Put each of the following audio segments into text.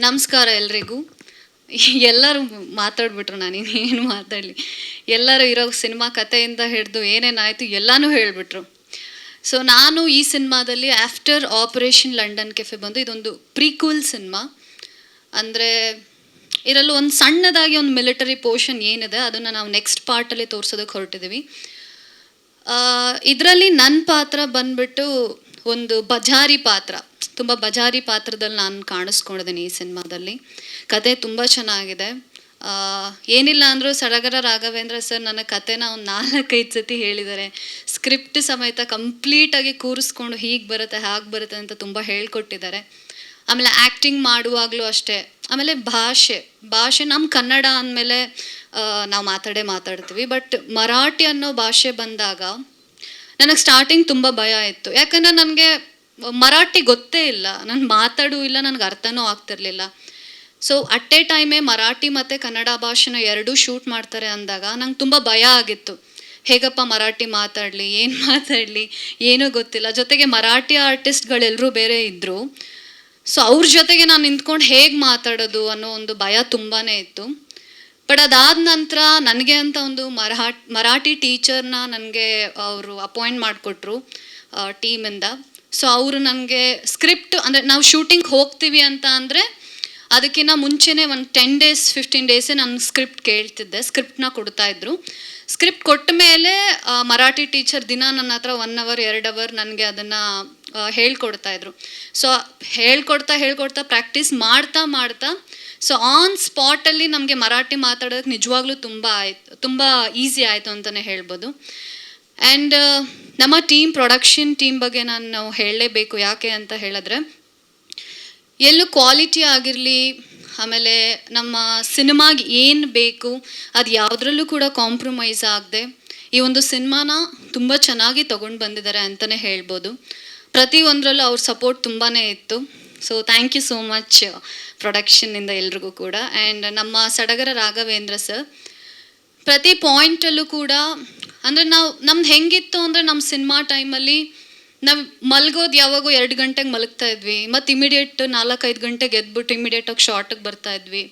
ನಮಸ್ಕಾರ ಎಲ್ರಿಗೂ. ಎಲ್ಲರೂ ಮಾತಾಡ್ಬಿಟ್ರು, ನಾನಿನ್ನೇನು ಮಾತಾಡಲಿ. ಎಲ್ಲರೂ ಇರೋ ಸಿನಿಮಾ ಕಥೆಯಿಂದ ಹಿಡಿದು ಏನೇನಾಯಿತು ಎಲ್ಲನೂ ಹೇಳಿಬಿಟ್ರು. ಸೊ ನಾನು ಈ ಸಿನಿಮಾದಲ್ಲಿ ಆಫ್ಟರ್ ಆಪರೇಷನ್ ಲಂಡನ್ ಕೆಫೆ ಬಂದು ಇದೊಂದು ಪ್ರೀಕ್ವಲ್ ಸಿನಿಮಾ. ಅಂದರೆ ಇದರಲ್ಲೂ ಒಂದು ಸಣ್ಣದಾಗಿ ಒಂದು ಮಿಲಿಟರಿ ಪೋರ್ಷನ್ ಏನಿದೆ ಅದನ್ನು ನಾವು ನೆಕ್ಸ್ಟ್ ಪಾರ್ಟಲ್ಲಿ ತೋರಿಸೋದಕ್ಕೆ ಹೊರಟಿದ್ದೀವಿ. ಇದರಲ್ಲಿ ನನ್ನ ಪಾತ್ರ ಬಂದ್ಬಿಟ್ಟು ಒಂದು ಬಜಾರಿ ಪಾತ್ರ, ತುಂಬ ಬಜಾರಿ ಪಾತ್ರದಲ್ಲಿ ನಾನು ಕಾಣಿಸ್ಕೊಂಡಿದ್ದೀನಿ ಈ ಸಿನಿಮಾದಲ್ಲಿ. ಕತೆ ತುಂಬ ಚೆನ್ನಾಗಿದೆ. ಏನಿಲ್ಲ ಅಂದರೂ ಸಡಗರ ರಾಘವೇಂದ್ರ ಸರ್ ನನ್ನ ಕತೆನ ಒಂದು 4-5 ಸತಿ ಹೇಳಿದ್ದಾರೆ. ಸ್ಕ್ರಿಪ್ಟ್ ಸಮೇತ ಕಂಪ್ಲೀಟಾಗಿ ಕೂರಿಸ್ಕೊಂಡು ಹೀಗೆ ಬರುತ್ತೆ ಹಾಗೆ ಬರುತ್ತೆ ಅಂತ ತುಂಬ ಹೇಳ್ಕೊಟ್ಟಿದ್ದಾರೆ. ಆಮೇಲೆ ಆ್ಯಕ್ಟಿಂಗ್ ಮಾಡುವಾಗಲೂ ಅಷ್ಟೇ. ಆಮೇಲೆ ಭಾಷೆ ನಮ್ಮ ಕನ್ನಡ ಅಂದಮೇಲೆ ನಾವು ಮಾತಾಡ್ತೀವಿ. ಬಟ್ ಮರಾಠಿ ಅನ್ನೋ ಭಾಷೆ ಬಂದಾಗ ನನಗೆ ಸ್ಟಾರ್ಟಿಂಗ್ ತುಂಬ ಭಯ ಇತ್ತು. ಯಾಕಂದರೆ ನನಗೆ ಮರಾಠಿ ಗೊತ್ತೇ ಇಲ್ಲ, ನಾನು ಮಾತಾಡೂ ಇಲ್ಲ, ನನಗೆ ಅರ್ಥನೂ ಆಗ್ತಿರ್ಲಿಲ್ಲ. ಸೊ ಅಟ್ ಎ ಟೈಮೇ ಮರಾಠಿ ಮತ್ತು ಕನ್ನಡ ಭಾಷೆನ ಎರಡೂ ಶೂಟ್ ಮಾಡ್ತಾರೆ ಅಂದಾಗ ನಂಗೆ ತುಂಬ ಭಯ ಆಗಿತ್ತು. ಹೇಗಪ್ಪ ಮರಾಠಿ ಮಾತಾಡಲಿ, ಏನು ಮಾತಾಡಲಿ, ಏನೂ ಗೊತ್ತಿಲ್ಲ. ಜೊತೆಗೆ ಮರಾಠಿ ಆರ್ಟಿಸ್ಟ್ಗಳೆಲ್ಲರೂ ಬೇರೆ ಇದ್ದರು. ಸೊ ಅವ್ರ ಜೊತೆಗೆ ನಾನು ನಿಂತ್ಕೊಂಡು ಹೇಗೆ ಮಾತಾಡೋದು ಅನ್ನೋ ಒಂದು ಭಯ ತುಂಬಾ ಇತ್ತು. ಬಟ್ ಅದಾದ ನಂತರ ನನಗೆ ಅಂತ ಒಂದು ಮರಾಠಿ ಟೀಚರ್ನ ನನಗೆ ಅವರು ಅಪಾಯಿಂಟ್ ಮಾಡಿಕೊಟ್ರು ಟೀಮಿಂದ. ಸೊ ಅವರು ನನಗೆ ಸ್ಕ್ರಿಪ್ಟ್, ಅಂದರೆ ನಾವು ಶೂಟಿಂಗ್ ಹೋಗ್ತೀವಿ ಅಂತ ಅಂದರೆ ಅದಕ್ಕಿಂತ ಮುಂಚೆನೇ ಒಂದು 10 days 15 days ನಾನು ಸ್ಕ್ರಿಪ್ಟ್ ಕೇಳ್ತಿದ್ದೆ. ಸ್ಕ್ರಿಪ್ಟ್ನ ಕೊಡ್ತಾಯಿದ್ರು. ಸ್ಕ್ರಿಪ್ಟ್ ಕೊಟ್ಟ ಮೇಲೆ ಮರಾಠಿ ಟೀಚರ್ ದಿನ ನನ್ನ ಹತ್ರ 1 hour 2 hour ನನಗೆ ಅದನ್ನು ಹೇಳ್ಕೊಡ್ತಾಯಿದ್ರು. ಸೊ ಹೇಳ್ಕೊಡ್ತಾ ಪ್ರಾಕ್ಟೀಸ್ ಮಾಡ್ತಾ ಸೊ ಆನ್ ಸ್ಪಾಟಲ್ಲಿ ನಮಗೆ ಮರಾಠಿ ಮಾತಾಡೋದಕ್ಕೆ ನಿಜವಾಗ್ಲೂ ತುಂಬ ಈಸಿ ಆಯಿತು ಅಂತಲೇ ಹೇಳ್ಬೋದು. ಆ್ಯಂಡ್ ನಮ್ಮ ಪ್ರೊಡಕ್ಷನ್ ಟೀಮ್ ಬಗ್ಗೆ ನಾನು ಹೇಳಲೇಬೇಕು. ಯಾಕೆ ಅಂತ ಹೇಳಿದ್ರೆ, ಎಲ್ಲೂ ಕ್ವಾಲಿಟಿ ಆಗಿರಲಿ, ಆಮೇಲೆ ನಮ್ಮ ಸಿನಿಮಾಗೆ ಏನು ಬೇಕು ಅದು ಯಾವುದ್ರಲ್ಲೂ ಕೂಡ ಕಾಂಪ್ರಮೈಸ್ ಆಗದೆ ಈ ಒಂದು ಸಿನಿಮಾನ ತುಂಬ ಚೆನ್ನಾಗಿ ತೊಗೊಂಡು ಬಂದಿದ್ದಾರೆ ಅಂತಲೇ ಹೇಳ್ಬೋದು. ಪ್ರತಿಯೊಂದರಲ್ಲೂ ಅವ್ರ ಸಪೋರ್ಟ್ ತುಂಬಾ ಇತ್ತು. So thank you so much ಪ್ರೊಡಕ್ಷನ್ನಿಂದ ಎಲ್ರಿಗೂ ಕೂಡ. ಆ್ಯಂಡ್ ನಮ್ಮ ಸಡಗರ ರಾಘವೇಂದ್ರ ಸರ್ ಪ್ರತಿ ಪಾಯಿಂಟಲ್ಲೂ ಕೂಡ, ಅಂದರೆ ನಮ್ದು ಹೆಂಗಿತ್ತು ಅಂದರೆ, ನಮ್ಮ ಸಿನಿಮಾ ಟೈಮಲ್ಲಿ ನಾವು ಮಲಗೋದು ಯಾವಾಗೂ 2 ಗಂಟೆಗೆ ಮಲಗ್ತಾ ಇದ್ವಿ. ಮತ್ತು ಇಮಿಡಿಯೇಟ್ 4-5 ಗಂಟೆಗೆ ಎದ್ಬಿಟ್ಟು ಇಮಿಡಿಯೇಟಾಗಿ ಶಾರ್ಟಿಗೆ ಬರ್ತಾಯಿದ್ವಿ.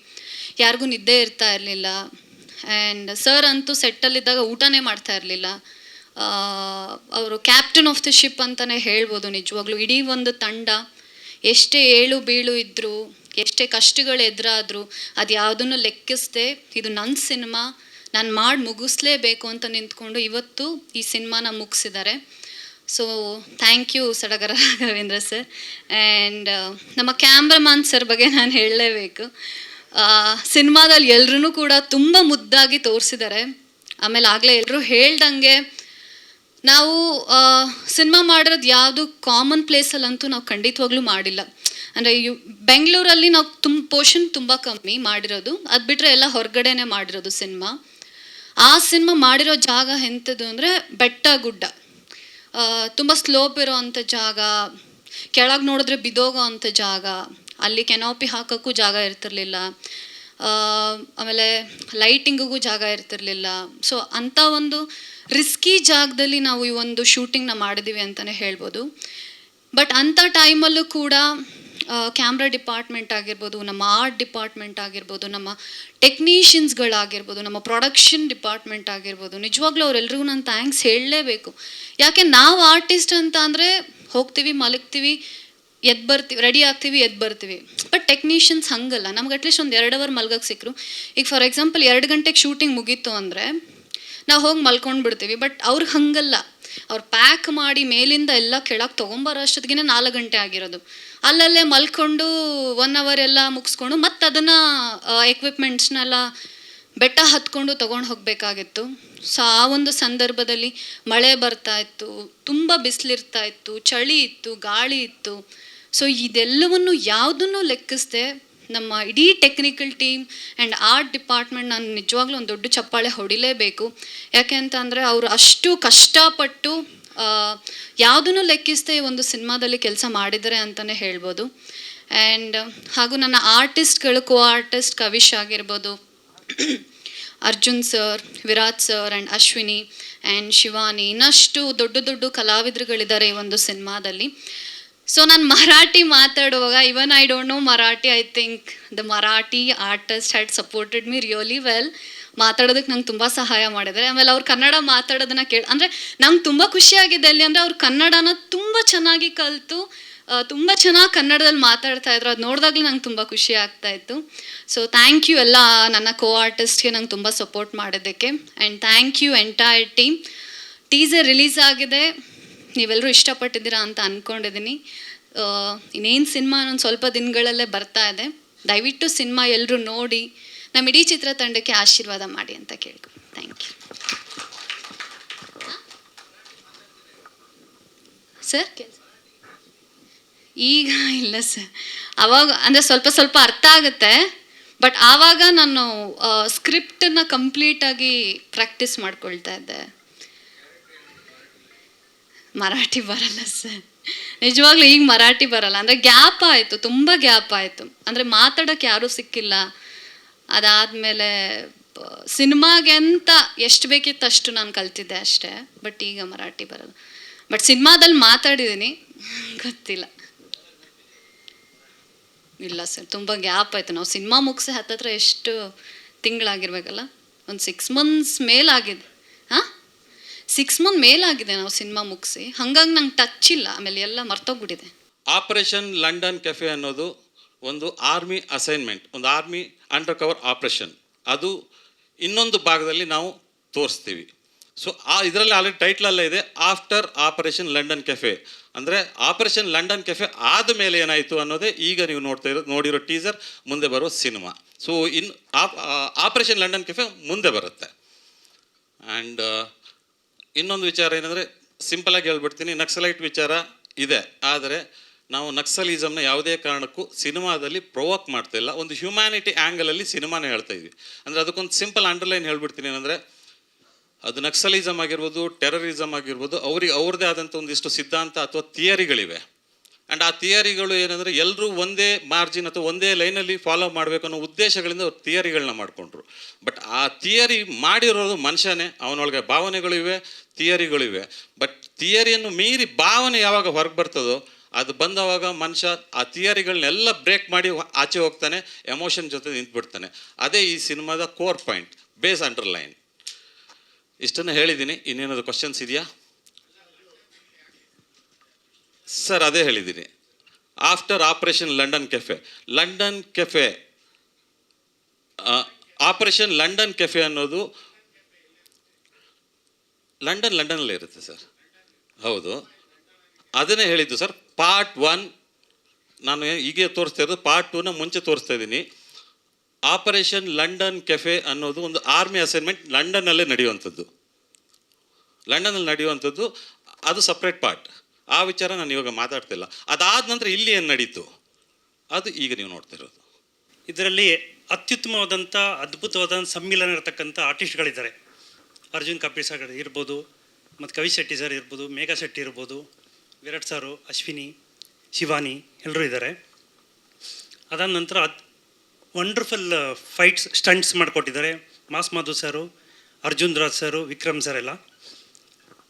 ಯಾರಿಗೂ ನಿದ್ದೆ ಇರ್ತಾ ಇರಲಿಲ್ಲ. ಆ್ಯಂಡ್ ಸರ್ ಅಂತೂ ಸೆಟ್ಟಲ್ಲಿದ್ದಾಗ ಊಟನೇ ಮಾಡ್ತಾ ಇರಲಿಲ್ಲ. ಅವರು ಕ್ಯಾಪ್ಟನ್ ಆಫ್ ದಿ ಶಿಪ್ ಅಂತಲೇ ಹೇಳ್ಬೋದು ನಿಜವಾಗ್ಲೂ. ಇಡೀ ಒಂದು ತಂಡ ಎಷ್ಟೇ ಏಳು ಬೀಳು ಇದ್ದರೂ, ಎಷ್ಟೇ ಕಷ್ಟಗಳು ಎದುರಾದರೂ ಅದು ಯಾವುದನ್ನು ಲೆಕ್ಕಿಸದೆ ಇದು ನನ್ನ ಸಿನಿಮಾ, ನಾನು ಮಾಡಿ ಮುಗಿಸ್ಲೇಬೇಕು ಅಂತ ನಿಂತ್ಕೊಂಡು ಇವತ್ತು ಈ ಸಿನಿಮಾನ ಮುಗಿಸಿದ್ದಾರೆ. ಸೊ ಥ್ಯಾಂಕ್ ಯು ಸಡಗರ ರಾಘವೇಂದ್ರ ಸರ್. ಆ್ಯಂಡ್ ನಮ್ಮ ಕ್ಯಾಮ್ರಾಮನ್ ಸರ್ ಬಗ್ಗೆ ನಾನು ಹೇಳಲೇಬೇಕು. ಸಿನಿಮಾದಲ್ಲಿ ಎಲ್ಲರೂ ಕೂಡ ತುಂಬ ಮುದ್ದಾಗಿ ತೋರಿಸಿದ್ದಾರೆ. ಆಮೇಲೆ ಆಗಲೇ ಎಲ್ಲರೂ ಹೇಳ್ದಂಗೆ ನಾವು ಸಿನಿಮಾ ಮಾಡಿರೋದು ಯಾವುದು ಕಾಮನ್ ಪ್ಲೇಸಲ್ಲಂತೂ ನಾವು ಖಂಡಿತವಾಗ್ಲೂ ಮಾಡಿಲ್ಲ. ಅಂದರೆ ಬೆಂಗಳೂರಲ್ಲಿ ನಾವು ಪೋರ್ಷನ್ ತುಂಬ ಕಮ್ಮಿ ಮಾಡಿರೋದು. ಅದು ಬಿಟ್ಟರೆ ಎಲ್ಲ ಹೊರಗಡೆನೇ ಮಾಡಿರೋದು ಸಿನಿಮಾ. ಆ ಸಿನಿಮಾ ಮಾಡಿರೋ ಜಾಗ ಎಂಥದ್ದು ಅಂದರೆ ಬೆಟ್ಟ ಗುಡ್ಡ, ತುಂಬ ಸ್ಲೋಪ್ ಇರೋ ಅಂಥ ಜಾಗ, ಕೆಳಗೆ ನೋಡಿದ್ರೆ ಬಿದೋಗೋ ಅಂಥ ಜಾಗ, ಅಲ್ಲಿ ಕೆನಾಪಿ ಹಾಕೋಕ್ಕೂ ಜಾಗ ಇರ್ತಿರ್ಲಿಲ್ಲ, ಆಮೇಲೆ ಲೈಟಿಂಗಿಗೂ ಜಾಗ ಇರ್ತಿರ್ಲಿಲ್ಲ. ಸೊ ಅಂಥ ಒಂದು ರಿಸ್ಕಿ ಜಾಗದಲ್ಲಿ ನಾವು ಈ ಒಂದು ಶೂಟಿಂಗ್ನ ಮಾಡಿದ್ದೀವಿ ಅಂತಲೇ ಹೇಳ್ಬೋದು. ಬಟ್ ಅಂಥ ಟೈಮಲ್ಲೂ ಕೂಡ ಕ್ಯಾಮ್ರಾ ಡಿಪಾರ್ಟ್ಮೆಂಟ್ ಆಗಿರ್ಬೋದು, ನಮ್ಮ ಆರ್ಟ್ ಡಿಪಾರ್ಟ್ಮೆಂಟ್ ಆಗಿರ್ಬೋದು, ನಮ್ಮ ಟೆಕ್ನಿಷಿಯನ್ಸ್ಗಳಾಗಿರ್ಬೋದು, ನಮ್ಮ ಪ್ರೊಡಕ್ಷನ್ ಡಿಪಾರ್ಟ್ಮೆಂಟ್ ಆಗಿರ್ಬೋದು, ನಿಜವಾಗ್ಲೂ ಅವರೆಲ್ರಿಗೂ ನಾನು ಥ್ಯಾಂಕ್ಸ್ ಹೇಳಲೇಬೇಕು. ಯಾಕೆ ನಾವು ಆರ್ಟಿಸ್ಟ್ ಅಂತ ಅಂದರೆ ಹೋಗ್ತೀವಿ, ಮಲಗ್ತೀವಿ, ಎದ್ದು ಬರ್ತೀವಿ, ರೆಡಿ ಆಗ್ತೀವಿ, ಎದ್ದು ಬರ್ತೀವಿ. ಬಟ್ ಟೆಕ್ನಿಷಿಯನ್ಸ್ ಹಂಗಲ್ಲ. ನಮ್ಗೆ ಅಟ್ಲೀಸ್ಟ್ ಒಂದು 2 hour ಮಲ್ಗಕ್ಕೆ ಸಿಕ್ಕರು. ಈಗ ಫಾರ್ ಎಕ್ಸಾಂಪಲ್ 2 ಗಂಟೆಗೆ ಶೂಟಿಂಗ್ ಮುಗೀತು ಅಂದರೆ ನಾವು ಹೋಗಿ ಮಲ್ಕೊಂಡು ಬಿಡ್ತೀವಿ. ಬಟ್ ಅವ್ರಿಗೆ ಹಂಗಲ್ಲ. ಅವ್ರು ಪ್ಯಾಕ್ ಮಾಡಿ ಮೇಲಿಂದ ಎಲ್ಲ ಕೆಳಗೆ ತೊಗೊಂಬರೋ ಅಷ್ಟೊತ್ತಿಗೆ 4 ಗಂಟೆ ಆಗಿರೋದು. ಅಲ್ಲಲ್ಲೇ ಮಲ್ಕೊಂಡು 1 hour ಎಲ್ಲ ಮುಗಿಸ್ಕೊಂಡು ಮತ್ತು ಅದನ್ನು ಎಕ್ವಿಪ್ಮೆಂಟ್ಸ್ನೆಲ್ಲ ಬೆಟ್ಟ ಹತ್ಕೊಂಡು ತೊಗೊಂಡು ಹೋಗಬೇಕಾಗಿತ್ತು. ಸೊ ಆ ಒಂದು ಸಂದರ್ಭದಲ್ಲಿ ಮಳೆ ಬರ್ತಾ ಇತ್ತು, ತುಂಬ ಬಿಸಿಲಿರ್ತಾ ಇತ್ತು, ಚಳಿ ಇತ್ತು, ಗಾಳಿ ಇತ್ತು. ಸೊ ಇದೆಲ್ಲವನ್ನು ಯಾವುದನ್ನು ಲೆಕ್ಕಿಸದೆ ನಮ್ಮ ಇಡೀ technical team and art department ನಾನು ನಿಜವಾಗ್ಲೂ ಒಂದು ದೊಡ್ಡ ಚಪ್ಪಾಳೆ ಹೊಡಿಲೇಬೇಕು. ಯಾಕೆ ಅಂತ ಅಂದರೆ ಅವರು ಅಷ್ಟು ಕಷ್ಟಪಟ್ಟು ಯಾವುದನ್ನು ಲೆಕ್ಕಿಸದೆ ಒಂದು ಸಿನಿಮಾದಲ್ಲಿ ಕೆಲಸ ಮಾಡಿದ್ದಾರೆ ಅಂತಲೇ ಹೇಳ್ಬೋದು. ಆ್ಯಂಡ್ ಹಾಗೂ ನನ್ನ ಆರ್ಟಿಸ್ಟ್ಗಳು, ಆರ್ಟಿಸ್ಟ್ ಕವಿಶ್ ಆಗಿರ್ಬೋದು, Arjun sir, Virat sir and Ashwini and Shivani, ಇನ್ನಷ್ಟು ದೊಡ್ಡ ಕಲಾವಿದರುಗಳಿದ್ದಾರೆ ಈ ಒಂದು ಸಿನಿಮಾದಲ್ಲಿ. ಸೊ ನಾನು ಮರಾಠಿ ಮಾತಾಡುವಾಗ even I don't no Marathi, I think the Marathi artist had supported me really well. ಮಾತಾಡೋದಕ್ಕೆ ನಂಗೆ ತುಂಬ ಸಹಾಯ ಮಾಡಿದ್ದಾರೆ. ಆಮೇಲೆ ಅವ್ರು ಕನ್ನಡ ಮಾತಾಡೋದನ್ನ ಅಂದರೆ ನಂಗೆ ತುಂಬ ಖುಷಿಯಾಗಿದೆ ಎಲ್ಲಿ ಅಂದರೆ ಅವ್ರು ಕನ್ನಡನ ತುಂಬ ಚೆನ್ನಾಗಿ ಕಲಿತು ತುಂಬ ಚೆನ್ನಾಗಿ ಕನ್ನಡದಲ್ಲಿ ಮಾತಾಡ್ತಾ ಇದ್ರು. ಅದು ನೋಡಿದಾಗಲೂ ನಂಗೆ ತುಂಬ ಖುಷಿ ಆಗ್ತಾ ಇತ್ತು. ಸೊ ಥ್ಯಾಂಕ್ ಯು ಎಲ್ಲ ನನ್ನ ಕೋ ಆರ್ಟಿಸ್ಟ್ಗೆ ನಂಗೆ ತುಂಬ ಸಪೋರ್ಟ್ ಮಾಡೋದಕ್ಕೆ. And thank you entire team. Teaser release ಆಗಿದೆ, ನೀವೆಲ್ಲರೂ ಇಷ್ಟಪಟ್ಟಿದ್ದೀರಾ ಅಂತ ಅಂದ್ಕೊಂಡಿದ್ದೀನಿ. ಇನ್ನೇನು ಸಿನಿಮಾ ಇನ್ನೊಂದು ಸ್ವಲ್ಪ ದಿನಗಳಲ್ಲೇ ಬರ್ತಾ ಇದೆ. ದಯವಿಟ್ಟು ಸಿನಿಮಾ ಎಲ್ಲರೂ ನೋಡಿ ನಮ್ಮ ಇಡೀ ಚಿತ್ರತಂಡಕ್ಕೆ ಆಶೀರ್ವಾದ ಮಾಡಿ ಅಂತ ಕೇಳ್ಕೊ. Thank you sir. ಈಗ ಇಲ್ಲ ಸರ್, ಅವಾಗ ಅಂದರೆ ಸ್ವಲ್ಪ ಸ್ವಲ್ಪ ಅರ್ಥ ಆಗುತ್ತೆ, ಬಟ್ ಆವಾಗ ನಾನು ಸ್ಕ್ರಿಪ್ಟನ್ನು ಕಂಪ್ಲೀಟಾಗಿ ಪ್ರಾಕ್ಟೀಸ್ ಮಾಡ್ಕೊಳ್ತಾ ಇದ್ದೆ. ಮರಾಠಿ ಬರಲ್ಲ ಸರ್, ನಿಜವಾಗ್ಲೂ ಈಗ ಮರಾಠಿ ಬರಲ್ಲ. ಅಂದರೆ ಗ್ಯಾಪ್ ಆಯಿತು, ತುಂಬ ಗ್ಯಾಪ್ ಆಯಿತು. ಅಂದರೆ ಮಾತಾಡೋಕ್ಕೆ ಯಾರೂ ಸಿಕ್ಕಿಲ್ಲ. ಅದಾದಮೇಲೆ ಸಿನಿಮಾಗೆ ಅಂತ ಎಷ್ಟು ಬೇಕಿತ್ತು ಅಷ್ಟು ನಾನು ಕಲ್ತಿದ್ದೆ ಅಷ್ಟೇ. ಬಟ್ ಈಗ ಮರಾಠಿ ಬರಲ್ಲ. ಬಟ್ ಸಿನಿಮಾದಲ್ಲಿ ಮಾತಾಡಿದ್ದೀನಿ, ಗೊತ್ತಿಲ್ಲ. ಇಲ್ಲ ಸರ್, ತುಂಬ ಗ್ಯಾಪ್ ಆಯಿತು. ನಾವು ಸಿನಿಮಾ ಮುಗಿಸಿ ಹತ್ತತ್ರ ಎಷ್ಟು ತಿಂಗಳಾಗಿರ್ಬೇಕಲ್ಲ, ಒಂದು 6 months ಮೇಲಾಗಿದೆ. ಹಾಂ, 6 months ಮೇಲಾಗಿದೆ ನಾವು ಸಿನಿಮಾ ಮುಗಿಸಿ. ಹಾಗಾಗಿ ನಂಗೆ ಟಚ್ ಇಲ್ಲ, ಆಮೇಲೆ ಎಲ್ಲ ಮರ್ತೋಗ್ಬಿಟ್ಟಿದೆ. ಆಪರೇಷನ್ ಲಂಡನ್ ಕೆಫೆ ಅನ್ನೋದು ಒಂದು ಆರ್ಮಿ ಅಸೈನ್ಮೆಂಟ್, ಒಂದು ಆರ್ಮಿ ಅಂಡರ್ ಕವರ್ ಆಪ್ರೇಷನ್. ಅದು ಇನ್ನೊಂದು ಭಾಗದಲ್ಲಿ ನಾವು ತೋರಿಸ್ತೀವಿ. ಸೊ ಇದರಲ್ಲಿ ಆಲ್ರೆಡಿ ಟೈಟ್ಲಲ್ಲೇ ಇದೆ, ಆಫ್ಟರ್ ಆಪರೇಷನ್ ಲಂಡನ್ ಕೆಫೆ. ಅಂದರೆ ಆಪರೇಷನ್ ಲಂಡನ್ ಕೆಫೆ ಆದಮೇಲೆ ಏನಾಯಿತು ಅನ್ನೋದೇ ಈಗ ನೀವು ನೋಡಿರೋ ಟೀಸರ್, ಮುಂದೆ ಬರೋ cinema. So operation London cafe ಮುಂದೆ ಬರುತ್ತೆ. ಆ್ಯಂಡ್ ಇನ್ನೊಂದು ವಿಚಾರ ಏನಂದರೆ, ಸಿಂಪಲಾಗಿ ಹೇಳ್ಬಿಡ್ತೀನಿ, ನಕ್ಸಲೈಟ್ ವಿಚಾರ ಇದೆ. ಆದರೆ ನಾವು ನಕ್ಸಲಿಸಮ್ನ ಯಾವುದೇ ಕಾರಣಕ್ಕೂ ಸಿನಿಮಾದಲ್ಲಿ ಪ್ರೊವೋಕ್ ಮಾಡ್ತಾಯಿಲ್ಲ. ಒಂದು ಹ್ಯುಮ್ಯಾನಿಟಿ ಆ್ಯಂಗಲಲ್ಲಿ ಸಿನಿಮಾನೇ ಹೇಳ್ತಾ ಇದ್ವಿ. ಅಂದರೆ ಅದಕ್ಕೊಂದು ಸಿಂಪಲ್ ಅಂಡರ್ಲೈನ್ ಹೇಳ್ಬಿಡ್ತೀನಿ ಏನಂದರೆ, ಅದು ನಕ್ಸಲಿಸಮ್ ಆಗಿರ್ಬೋದು, ಟೆರರಿಸಮ್ ಆಗಿರ್ಬೋದು, ಅವ್ರದ್ದೇ ಆದಂಥ ಒಂದಿಷ್ಟು ಸಿದ್ಧಾಂತ ಅಥವಾ ಥಿಯರಿಗಳಿವೆ. ಆ್ಯಂಡ್ ಆ ಥಿಯರಿಗಳು ಏನಂದರೆ, ಎಲ್ಲರೂ ಒಂದೇ ಮಾರ್ಜಿನ್ ಅಥವಾ ಒಂದೇ ಲೈನಲ್ಲಿ ಫಾಲೋ ಮಾಡಬೇಕು ಅನ್ನೋ ಉದ್ದೇಶಗಳಿಂದ ಅವ್ರು ಥಿಯರಿಗಳನ್ನ ಮಾಡಿಕೊಂಡ್ರು. ಬಟ್ ಆ ಥಿಯರಿ ಮಾಡಿರೋದು ಮನುಷ್ಯನೇ. ಅವನೊಳಗೆ ಭಾವನೆಗಳಿವೆ, ಥಿಯರಿಗಳಿವೆ. ಬಟ್ ಥಿಯರಿಯನ್ನು ಮೀರಿ ಭಾವನೆ ಯಾವಾಗ ಹೊರಗೆ ಬರ್ತದೋ, ಅದು ಬಂದವಾಗ ಮನುಷ್ಯ ಆ ಥಿಯರಿಗಳನ್ನೆಲ್ಲ ಬ್ರೇಕ್ ಮಾಡಿ ಆಚೆ ಹೋಗ್ತಾನೆ, ಎಮೋಷನ್ ಜೊತೆ ನಿಂತ್ಬಿಡ್ತಾನೆ. ಅದೇ ಈ ಸಿನಿಮಾದ ಕೋರ್ ಪಾಯಿಂಟ್, ಬೇಸ್ ಅಂಡರ್ಲೈನ್. ಇಷ್ಟನ್ನು ಹೇಳಿದ್ದೀನಿ. ಇನ್ನೇನಾದ್ರು ಕ್ವಶನ್ಸ್ ಇದೆಯಾ ಸರ್? ಅದೇ ಹೇಳಿದ್ದೀನಿ, after operation London cafe. London cafe, operation London cafe ಅನ್ನೋದು ಲಂಡನ್ನಲ್ಲೇ ಇರುತ್ತೆ ಸರ್. ಹೌದು, ಅದನ್ನೇ ಹೇಳಿದ್ದು ಸರ್. ಪಾರ್ಟ್ 1 ನಾನು ಹೀಗೆ ತೋರಿಸ್ತಾ ಇರೋದು, ಪಾರ್ಟ್ 2ನ ಮುಂಚೆ ತೋರಿಸ್ತಾ ಇದ್ದೀನಿ. ಆಪರೇಷನ್ ಲಂಡನ್ ಕೆಫೆ ಅನ್ನೋದು ಒಂದು ಆರ್ಮಿ ಅಸೈನ್ಮೆಂಟ್, ಲಂಡನ್ನಲ್ಲೇ ನಡೆಯುವಂಥದ್ದು. ಅದು ಸಪ್ರೇಟ್ ಪಾರ್ಟ್. ಆ ವಿಚಾರ ನಾನು ಇವಾಗ ಮಾತಾಡ್ತಿಲ್ಲ. ಅದಾದ ನಂತರ ಇಲ್ಲಿ ಏನು ನಡೀತು ಅದು ಈಗ ನೀವು ನೋಡ್ತಾ ಇರೋದು. ಇದರಲ್ಲಿ ಅತ್ಯುತ್ತಮವಾದಂಥ ಅದ್ಭುತವಾದ ಸಮ್ಮಿಲನ ಇರತಕ್ಕಂಥ ಆರ್ಟಿಸ್ಟ್ಗಳಿದ್ದಾರೆ. ಅರ್ಜುನ್ ಕಪೀರ್ ಸರ್ ಇರ್ಬೋದು, ಮತ್ತು ಕವಿ ಶೆಟ್ಟಿ ಸರ್ ಇರ್ಬೋದು, ಮೇಘಾ ಶೆಟ್ಟಿ ಇರ್ಬೋದು, ವಿರಾಟ್ ಸಾರು, ಅಶ್ವಿನಿ, ಶಿವಾನಿ ಎಲ್ಲರೂ ಇದ್ದಾರೆ. ಅದಾದ ನಂತರ ವಂಡರ್ಫುಲ್ ಫೈಟ್ಸ್ ಸ್ಟಂಟ್ಸ್ ಮಾಡಿಕೊಟ್ಟಿದ್ದಾರೆ ಮಾಸ್ ಮಾಧು ಸರು, ಅರ್ಜುನ್ ರಾಜ್ ಸರು, ವಿಕ್ರಮ್ ಸರ್ ಎಲ್ಲ.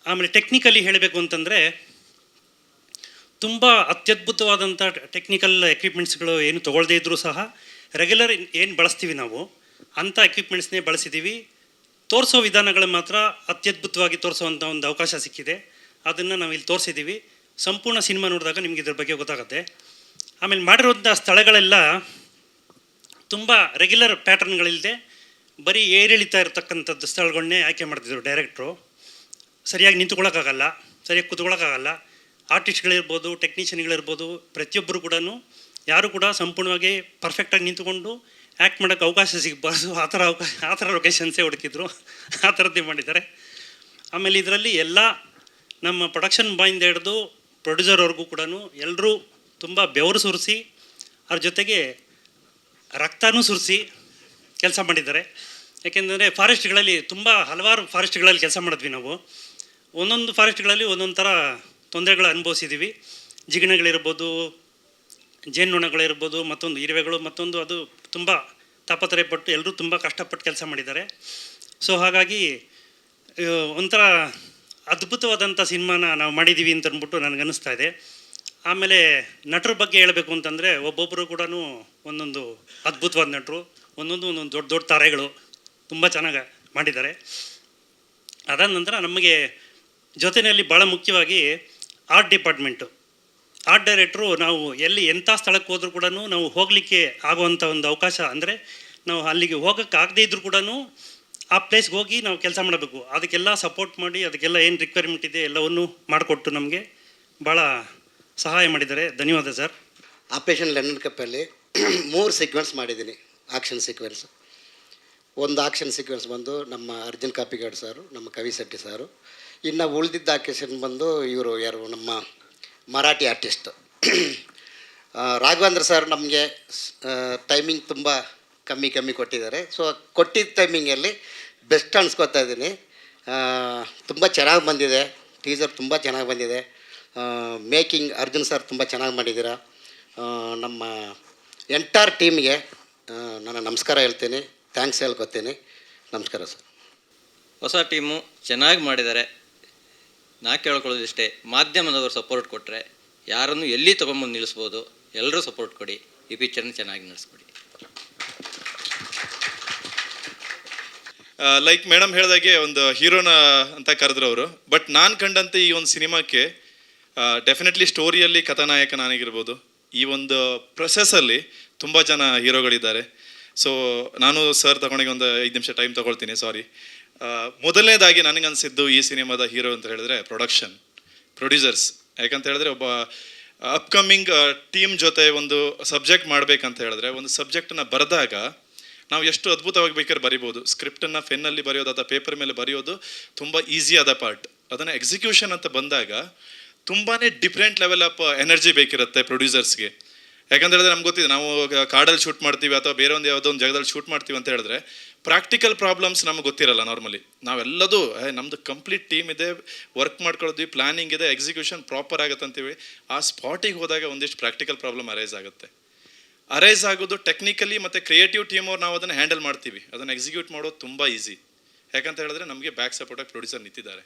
ಆಮೇಲೆ ಟೆಕ್ನಿಕಲಿ ಹೇಳಬೇಕು ಅಂತಂದರೆ, ತುಂಬ ಅತ್ಯದ್ಭುತವಾದಂಥ ಟೆಕ್ನಿಕಲ್ ಎಕ್ವಿಪ್ಮೆಂಟ್ಸ್ಗಳು ಏನು ತೊಗೊಳ್ಳದೇ ಇದ್ದರೂ ಸಹ ರೆಗ್ಯುಲರ್ ಏನು ಬಳಸ್ತೀವಿ ನಾವು ಅಂಥ ಎಕ್ವಿಪ್ಮೆಂಟ್ಸ್ನೇ ಬಳಸಿದ್ದೀವಿ. ತೋರಿಸೋ ವಿಧಾನಗಳು ಮಾತ್ರ ಅತ್ಯದ್ಭುತವಾಗಿ ತೋರಿಸೋವಂಥ ಒಂದು ಅವಕಾಶ ಸಿಕ್ಕಿದೆ. ಅದನ್ನು ನಾವು ಇಲ್ಲಿ ತೋರಿಸಿದ್ದೀವಿ. ಸಂಪೂರ್ಣ ಸಿನಿಮಾ ನೋಡಿದಾಗ ನಿಮಗೆ ಇದ್ರ ಬಗ್ಗೆ ಗೊತ್ತಾಗುತ್ತೆ. ಆಮೇಲೆ ಮಾಡಿರೋಂಥ ಸ್ಥಳಗಳೆಲ್ಲ ತುಂಬ ರೆಗ್ಯುಲರ್ ಪ್ಯಾಟರ್ನ್ಗಳಿಲ್ಲದೆ ಬರೀ ಏರಿಳಿತಾ ಇರತಕ್ಕಂಥದ್ದು ಸ್ಥಳಗಳನ್ನೇ ಆಯ್ಕೆ ಮಾಡ್ತಿದ್ರು ಡೈರೆಕ್ಟ್ರು. ಸರಿಯಾಗಿ ನಿಂತ್ಕೊಳ್ಳೋಕ್ಕಾಗಲ್ಲ, ಸರಿಯಾಗಿ ಕೂತ್ಕೊಳ್ಳೋಕ್ಕಾಗಲ್ಲ. ಆರ್ಟಿಸ್ಟ್ಗಳಿರ್ಬೋದು, ಟೆಕ್ನಿಷಿಯನ್ಗಳಿರ್ಬೋದು, ಪ್ರತಿಯೊಬ್ಬರು ಕೂಡ ಯಾರು ಕೂಡ ಸಂಪೂರ್ಣವಾಗಿ ಪರ್ಫೆಕ್ಟಾಗಿ ನಿಂತ್ಕೊಂಡು ಆ್ಯಕ್ಟ್ ಮಾಡೋಕ್ಕೆ ಅವಕಾಶ ಸಿಗಬಾರ್ದು. ಆ ಥರ ಲೊಕೇಶನ್ಸೇ ಹುಡುಕಿದ್ರು, ಆ ಥರದ್ದೇ ಮಾಡಿದ್ದಾರೆ. ಆಮೇಲೆ ಇದರಲ್ಲಿ ಎಲ್ಲ ನಮ್ಮ ಪ್ರೊಡಕ್ಷನ್ ಬಾಯಿಂದ ಹಿಡಿದು ಪ್ರೊಡ್ಯೂಸರ್ವರೆಗೂ ಕೂಡ ಎಲ್ಲರೂ ತುಂಬ ಬೆವರು ಸುರಿಸಿ, ಅವ್ರ ಜೊತೆಗೆ ರಕ್ತನೂ ಸುರಿಸಿ ಕೆಲಸ ಮಾಡಿದ್ದಾರೆ. ಯಾಕೆಂದರೆ ಫಾರೆಸ್ಟ್ಗಳಲ್ಲಿ ಹಲವಾರು ಫಾರೆಸ್ಟ್ಗಳಲ್ಲಿ ಕೆಲಸ ಮಾಡಿದ್ವಿ ನಾವು. ಒಂದೊಂದು ಫಾರೆಸ್ಟ್ಗಳಲ್ಲಿ ಒಂದೊಂದು ಥರ ತೊಂದರೆಗಳು ಅನುಭವಿಸಿದ್ದೀವಿ. ಜಿಗಣೆಗಳಿರ್ಬೋದು, ಜೇನುನೊಣಗಳಿರ್ಬೋದು, ಮತ್ತೊಂದು ಇರುವೆಗಳು, ಮತ್ತೊಂದು ಅದು ತುಂಬ ತಾಪತ್ರಯಪಟ್ಟು ಎಲ್ಲರೂ ತುಂಬ ಕಷ್ಟಪಟ್ಟು ಕೆಲಸ ಮಾಡಿದ್ದಾರೆ. ಸೊ ಹಾಗಾಗಿ ಒಂಥರ ಅದ್ಭುತವಾದಂಥ ಸಿನಿಮಾನ ನಾವು ಮಾಡಿದ್ದೀವಿ ಅಂತ ಅಂದ್ಬಿಟ್ಟು ನನಗನ್ನಿಸ್ತಾ ಇದೆ. ಆಮೇಲೆ ನಟರ ಬಗ್ಗೆ ಹೇಳಬೇಕು ಅಂತಂದರೆ ಒಬ್ಬೊಬ್ಬರು ಕೂಡ ಒಂದೊಂದು ಅದ್ಭುತವಾದ ನಟರು, ಒಂದೊಂದು ದೊಡ್ಡ ದೊಡ್ಡ ತಾರೆಗಳು ತುಂಬ ಚೆನ್ನಾಗಿ ಮಾಡಿದ್ದಾರೆ. ಅದಾದ ನಂತರ ನಮಗೆ ಜೊತೆಯಲ್ಲಿ ಭಾಳ ಮುಖ್ಯವಾಗಿ ಆರ್ಟ್ ಡಿಪಾರ್ಟ್ಮೆಂಟು, ಆರ್ಟ್ ಡೈರೆಕ್ಟ್ರು ನಾವು ಎಲ್ಲಿ ಎಂಥ ಸ್ಥಳಕ್ಕೆ ಹೋದರೂ ಕೂಡ ನಾವು ಹೋಗಲಿಕ್ಕೆ ಆಗುವಂಥ ಒಂದು ಅವಕಾಶ, ಅಂದರೆ ನಾವು ಅಲ್ಲಿಗೆ ಹೋಗೋಕ್ಕೆ ಆಗದೇ ಇದ್ದರೂ ಕೂಡ ಆ ಪ್ಲೇಸ್ಗೆ ಹೋಗಿ ನಾವು ಕೆಲಸ ಮಾಡಬೇಕು. ಅದಕ್ಕೆಲ್ಲ ಸಪೋರ್ಟ್ ಮಾಡಿ, ಅದಕ್ಕೆಲ್ಲ ಏನು ರಿಕ್ವೈರ್ಮೆಂಟ್ ಇದೆ ಎಲ್ಲವನ್ನೂ ಮಾಡಿಕೊಟ್ಟು ನಮಗೆ ಭಾಳ ಸಹಾಯ ಮಾಡಿದ್ದಾರೆ. ಧನ್ಯವಾದ ಸರ್. ಆಪರೇಷನ್ ಲಂಡನ್ ಕಪ್ಪಲ್ಲಿ 3 ಸೀಕ್ವೆನ್ಸ್ ಮಾಡಿದ್ದೀನಿ, ಆಕ್ಷನ್ ಸೀಕ್ವೆನ್ಸ್. ಒಂದು ಆಕ್ಷನ್ ಸೀಕ್ವೆನ್ಸ್ ಬಂದು ನಮ್ಮ ಅರ್ಜುನ್ ಕಾಪಿಗಾಡ್ ಸಾರು, ನಮ್ಮ ಕವಿ ಶೆಟ್ಟಿ ಸಾರು. ಇನ್ನು ಉಳಿದಿದ್ದ ಆಕ್ಷನ್ ಬಂದು ಇವರು ಯಾರು, ನಮ್ಮ ಮರಾಠಿ ಆರ್ಟಿಸ್ಟ್ ರಾಘವೇಂದ್ರ ಸರ್. ನಮಗೆ ಟೈಮಿಂಗ್ ತುಂಬ ಕಮ್ಮಿ ಕೊಟ್ಟಿದ್ದಾರೆ. ಸೊ ಕೊಟ್ಟಿದ್ದ ಟೈಮಿಂಗಲ್ಲಿ ಬೆಸ್ಟ್ ಅನ್ಸ್ಕೊತಾ ಇದ್ದೀನಿ. ತುಂಬ ಚೆನ್ನಾಗಿ ಬಂದಿದೆ, ಟೀಸರ್ ತುಂಬ ಚೆನ್ನಾಗಿ ಬಂದಿದೆ. ಮೇಕಿಂಗ್ ಅರ್ಜುನ್ ಸರ್ ತುಂಬ ಚೆನ್ನಾಗಿ ಮಾಡಿದ್ದೀರಾ. ನಮ್ಮ ಎಂಟೈರ್ ಟೀಮ್ಗೆ ನಾನು ನಮಸ್ಕಾರ ಹೇಳ್ತೀನಿ, ಥ್ಯಾಂಕ್ಸ್ ಹೇಳ್ಕೊತೀನಿ. ನಮಸ್ಕಾರ ಸರ್. ಹೊಸ ಟೀಮು ಚೆನ್ನಾಗಿ ಮಾಡಿದ್ದಾರೆ. ನಾ ಕೇಳ್ಕೊಳ್ಳೋದು ಇಷ್ಟೇ, ಮಾಧ್ಯಮದವರು ಸಪೋರ್ಟ್ ಕೊಟ್ಟರೆ ಯಾರನ್ನು ಎಲ್ಲಿ ತೊಗೊಂಬಂದು ನಿಲ್ಲಿಸ್ಬೋದು. ಎಲ್ಲರೂ ಸಪೋರ್ಟ್ ಕೊಡಿ, ಈ ಪಿಕ್ಚರ್ನ ಚೆನ್ನಾಗಿ ನಡೆಸ್ಕೊಡಿ. ಲೈಕ್ ಮೇಡಮ್ ಹೇಳ್ದಾಗೆ ಒಂದು ಹೀರೋನ ಅಂತ ಕರೆದ್ರು ಅವರು. ಬಟ್ ನಾನು ಕಂಡಂತೆ ಈ ಒಂದು ಸಿನಿಮಾಕ್ಕೆ ಡೆಫಿನೆಟ್ಲಿ ಸ್ಟೋರಿಯಲ್ಲಿ ಕಥಾನಾಯಕ ನಾನಾಗಿರ್ಬೋದು. ಈ ಒಂದು ಪ್ರೊಸೆಸ್ಸಲ್ಲಿ ತುಂಬ ಜನ ಹೀರೋಗಳಿದ್ದಾರೆ. ಸೊ ನಾನು ಸರ್ ತಗೊಂಡಿಗೆ ಒಂದು 5 ನಿಮಿಷ ಟೈಮ್ ತೊಗೊಳ್ತೀನಿ, ಸಾರಿ. ಮೊದಲನೇದಾಗಿ ನನಗನ್ಸಿದ್ದು ಈ ಸಿನಿಮಾದ ಹೀರೋ ಅಂತ ಹೇಳಿದ್ರೆ ಪ್ರೊಡ್ಯೂಸರ್ಸ್. ಯಾಕಂತ ಹೇಳಿದ್ರೆ ಒಬ್ಬ ಅಪ್ಕಮಿಂಗ್ ಟೀಮ್ ಜೊತೆ ಒಂದು ಸಬ್ಜೆಕ್ಟ್ ಮಾಡಬೇಕಂತ ಹೇಳಿದ್ರೆ, ಒಂದು ಸಬ್ಜೆಕ್ಟನ್ನು ಬರೆದಾಗ ನಾವು ಎಷ್ಟು ಅದ್ಭುತವಾಗಿ ಬೇಕಾದ್ರೆ ಬರಿಬೋದು. ಸ್ಕ್ರಿಪ್ಟನ್ನು ಪೆನ್ನಲ್ಲಿ ಬರೆಯೋದು ಅಥವಾ ಪೇಪರ್ ಮೇಲೆ ಬರೆಯೋದು ತುಂಬ ಈಸಿ ಆದ ಪಾರ್ಟ್. ಅದನ್ನು ಎಕ್ಸಿಕ್ಯೂಷನ್ ಅಂತ ಬಂದಾಗ ತುಂಬಾ ಡಿಫ್ರೆಂಟ್ ಲೆವೆಲ್ ಆಫ್ ಎನರ್ಜಿ ಬೇಕಿರುತ್ತೆ ಪ್ರೊಡ್ಯೂಸರ್ಸ್ಗೆ. ಯಾಕಂತ ಹೇಳಿದ್ರೆ ನಮ್ಗೆ ಗೊತ್ತಿದೆ, ನಾವು ಕಾಡಲ್ಲಿ ಶೂಟ್ ಮಾಡ್ತೀವಿ ಅಥವಾ ಬೇರೆ ಒಂದು ಯಾವುದೋ ಒಂದು ಜಾಗದಲ್ಲಿ ಶೂಟ್ ಮಾಡ್ತೀವಿ ಅಂತ ಹೇಳಿದ್ರೆ ಪ್ರಾಕ್ಟಿಕಲ್ ಪ್ರಾಬ್ಲಮ್ಸ್ ನಮಗೆ ಗೊತ್ತಿರಲ್ಲ. ನಾರ್ಮಲಿ ನಾವೆಲ್ಲದೂ ನಮ್ಮದು ಕಂಪ್ಲೀಟ್ ಟೀಮ್ ಇದೆ, ವರ್ಕ್ ಮಾಡ್ಕೊಳ್ಳೋದ್ವಿ, ಪ್ಲಾನಿಂಗ್ ಇದೆ, ಎಕ್ಸಿಕ್ಯೂಷನ್ ಪ್ರಾಪರ್ ಆಗುತ್ತೆ ಅಂತೀವಿ. ಆ ಸ್ಪಾಟಿಗೆ ಹೋದಾಗ ಒಂದಿಷ್ಟು ಪ್ರಾಕ್ಟಿಕಲ್ ಪ್ರಾಬ್ಲಮ್ ಅರೈಸ್ ಆಗೋದು ಟೆಕ್ನಿಕಲಿ ಮತ್ತು ಕ್ರಿಯೇಟಿವ್ ಟೀಮ್ ಅವ್ರು ನಾವು ಅದನ್ನು ಹ್ಯಾಂಡಲ್ ಮಾಡ್ತೀವಿ. ಅದನ್ನು ಎಕ್ಸಿಕ್ಯೂಟ್ ಮಾಡೋದು ತುಂಬ ಈಸಿ. ಯಾಕಂತ ಹೇಳಿದ್ರೆ ನಮಗೆ ಬ್ಯಾಕ್ ಸಪೋರ್ಟಾಗಿ ಪ್ರೊಡ್ಯೂಸರ್ ನಿಂತಿದ್ದಾರೆ.